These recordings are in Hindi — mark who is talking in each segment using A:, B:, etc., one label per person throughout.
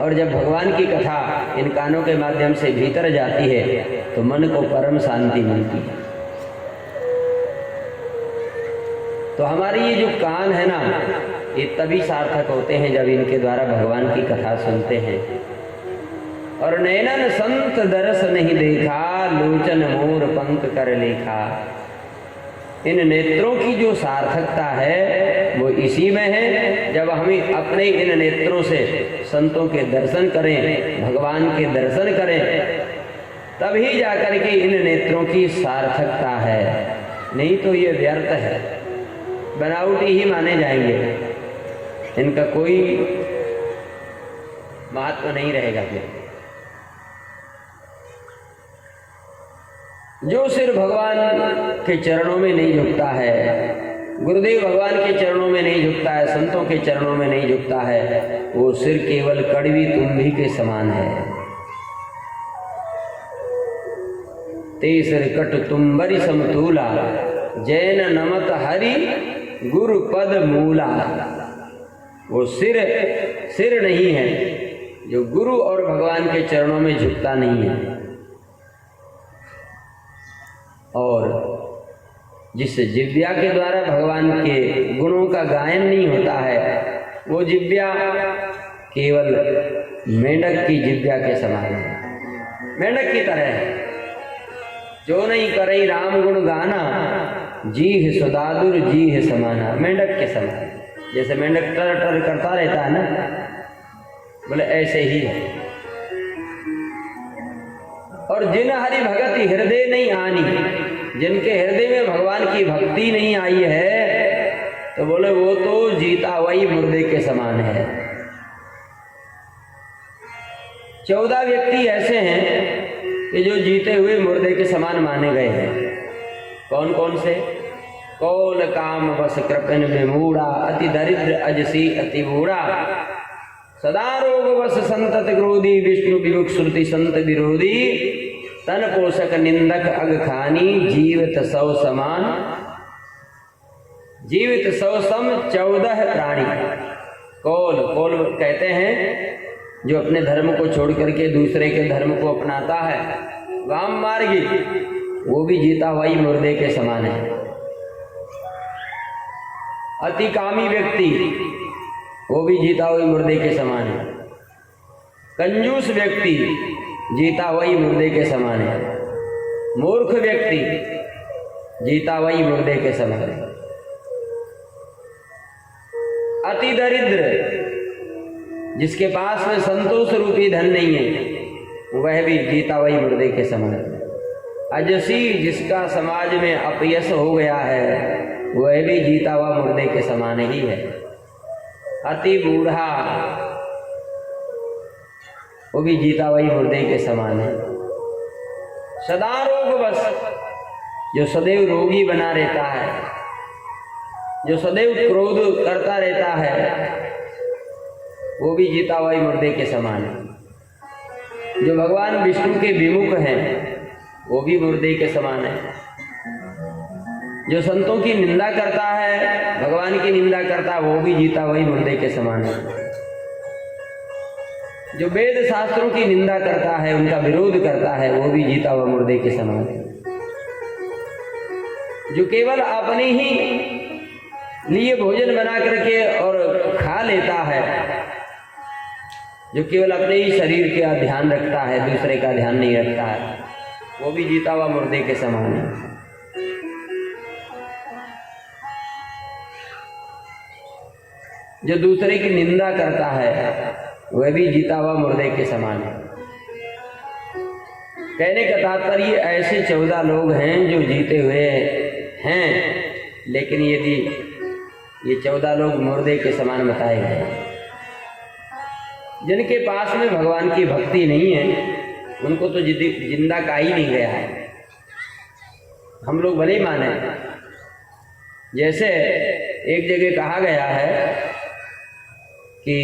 A: और जब भगवान की कथा इन कानों के माध्यम से भीतर जाती है तो मन को परम शांति मिलती है। तो हमारे ये जो कान है ना, ये तभी सार्थक होते हैं जब इनके द्वारा भगवान की कथा सुनते हैं। और नैनन संत दरस नहीं देखा, लोचन मोर पंख कर लेखा। इन नेत्रों की जो सार्थकता है वो इसी में है, जब हमें अपने इन नेत्रों से संतों के दर्शन करें, भगवान के दर्शन करें, तभी जाकर के इन नेत्रों की सार्थकता है। नहीं तो ये व्यर्थ है, बनावटी ही माने जाएंगे, इनका कोई महत्व नहीं रहेगा। फिर जो सिर भगवान के चरणों में नहीं झुकता है, गुरुदेव भगवान के चरणों में नहीं झुकता है, संतों के चरणों में नहीं झुकता है, वो सिर केवल कड़वी तुम्भी के समान है। ते सिर कट तुम्बरी समतूला, जैन नमत हरि गुरु पद मूला। वो सिर नहीं है जो गुरु और भगवान के चरणों में झुकता नहीं है। और जिस जिव्या के द्वारा भगवान के गुणों का गायन नहीं होता है, वो जिव्या केवल मेंढक की जिव्या के समान है, मेंढक की तरह है। जो नहीं करई राम गुण गाना, जी है सुदादुर जी है समाना। मेंढक के समान, जैसे मेंढक टर टर करता रहता है ना, बोले ऐसे ही है। और जिन हरि भगति हृदय नहीं आनी, जिनके हृदय में भगवान की भक्ति नहीं आई है, तो बोले वो तो जीता हुआ मुर्दे के समान है। 14 व्यक्ति ऐसे हैं कि जो जीते हुए मुर्दे के समान माने गए हैं। कौन कौन से? कौल काम बस कृपन विमूढ़ा, अति दरिद्र अजसी अति बूढ़ा, सदा रोग बस संतत क्रोधी, विष्णु विमुख श्रुति संत विरोधी, तन पोषक निंदक अग खानी, जीवित सौ समान, जीवित सौ सम 14 प्राणी। कौल कहते हैं जो अपने धर्म को छोड़ करके दूसरे के धर्म को अपनाता है। वाम मार्गी, वो भी जीता हुआ ही मुर्दे के समान है। अति कामी व्यक्ति, वो भी जीता हुआ मुर्दे के समान है। कंजूस व्यक्ति जीता हुआ मुर्दे के समान है। मूर्ख व्यक्ति जीता हुआ मुर्दे के समान है। अति दरिद्र, जिसके पास में संतोष रूपी धन नहीं है, वह भी जीता हुआ मुर्दे के समान है। अजसी, जिसका समाज में अपयश हो गया है, वह भी जीता हुआ मुर्दे के समान ही है। अति बूढ़ा, वो भी जीता हुआ मुर्दे के समान है। सदा रोग बस, जो सदैव रोगी बना रहता है, जो सदैव क्रोध करता रहता है, वो भी जीता हुआ मुर्दे के समान है। जो भगवान विष्णु के विमुख हैं, वो भी मुर्दे के समान है। जो संतों की निंदा करता है, भगवान की निंदा करता है, वो भी जीता हुआ मुर्दे के समान है। जो वेद शास्त्रों की निंदा करता है, उनका विरोध करता है, वो भी जीता हुआ मुर्दे के समान है। जो केवल अपने ही लिए भोजन बना करके और खा लेता है, जो केवल अपने ही शरीर का ध्यान रखता है, दूसरे का ध्यान नहीं रखता है, वो भी जीता हुआ मुर्दे के समान है। जो दूसरे की निंदा करता है, वह भी जीता हुआ मुर्दे के समान है। कहने का तात्पर्य ऐसे 14 लोग हैं जो जीते हुए हैं, लेकिन यदि ये 14 लोग मुर्दे के समान बताए गए। जिनके पास में भगवान की भक्ति नहीं है, उनको तो जिंदा का ही नहीं गया है। हम लोग भले ही माने, जैसे एक जगह कहा गया है कि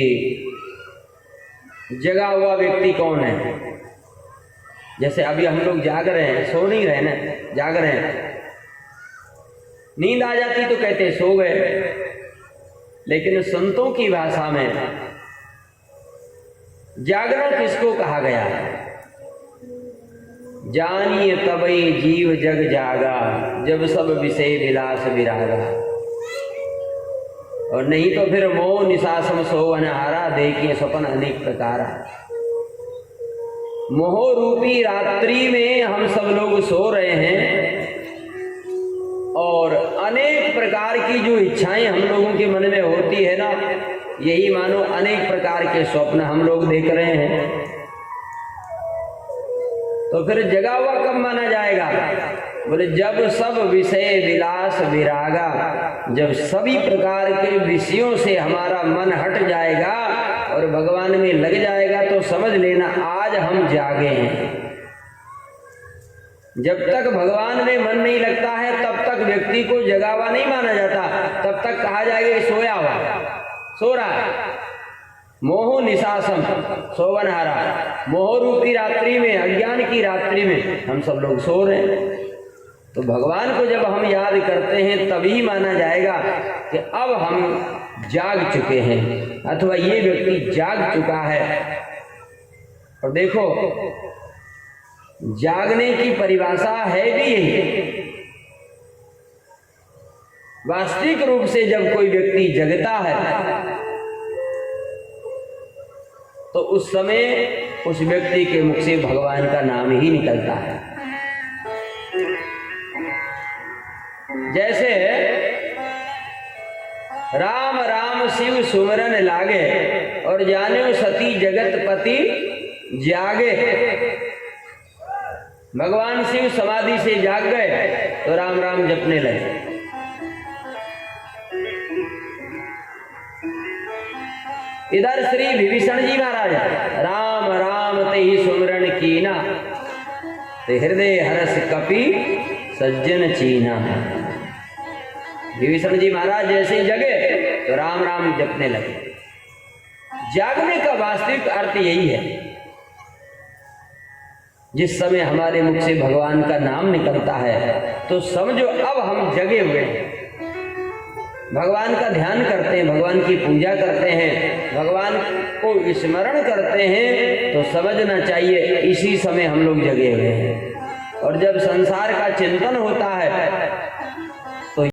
A: जगा हुआ व्यक्ति कौन है। जैसे अभी हम लोग जाग रहे हैं, सो नहीं रहे ना, जाग रहे हैं। नींद आ जाती तो कहते सो गए, लेकिन संतों की भाषा में जागरण किसको कहा गया है? जानिए तबई जीव जग जागा, जब सब विषय विलास विरागा। और नहीं तो फिर मोह निशासम सोवनहारा, देखिए स्वप्न अनेक प्रकारा। मोह रूपी रात्रि में हम सब लोग सो रहे हैं और अनेक प्रकार की जो इच्छाएं हम लोगों के मन में होती है ना, यही मानो अनेक प्रकार के स्वप्न हम लोग देख रहे हैं। तो फिर जगा हुआ कब माना जाएगा? बोले जब सब विषय विलास विरागा, जब सभी प्रकार के विषयों से हमारा मन हट जाएगा और भगवान में लग जाएगा, तो समझ लेना आज हम जागे हैं। जब तक भगवान में मन नहीं लगता है तब तक व्यक्ति को जगा हुआ नहीं माना जाता, तब तक कहा जाएगा सोया हुआ, सो रहा है। मोह निशासम सोवनहारा, मोह रूपी रात्रि में, अज्ञान की रात्रि में हम सब लोग सो रहे हैं। तो भगवान को जब हम याद करते हैं तभी माना जाएगा कि अब हम जाग चुके हैं, अथवा ये व्यक्ति जाग चुका है। और देखो, जागने की परिभाषा है भी यही। वास्तविक रूप से जब कोई व्यक्ति जगता है तो उस समय उस व्यक्ति के मुख से भगवान का नाम ही निकलता है। जैसे राम राम शिव सुमरन लागे, और जाने सती जगत पति जागे। भगवान शिव समाधि से जाग गए तो राम राम जपने लगे। इधर श्री विभीषण जी महाराज राम राम तेहि सुमरन कीना, ते हृदय हरस कपि सज्जन चीना। विभीषण जी महाराज जैसे जगे तो राम राम जपने लगे। जागने का वास्तविक अर्थ यही है, जिस समय हमारे मुख से भगवान का नाम निकलता है तो समझो अब हम जगे हुए हैं, भगवान का ध्यान करते हैं, भगवान की पूजा करते हैं, भगवान को स्मरण करते हैं, तो समझना चाहिए इसी समय हम लोग जगे हुए हैं। और जब संसार का चिंतन होता है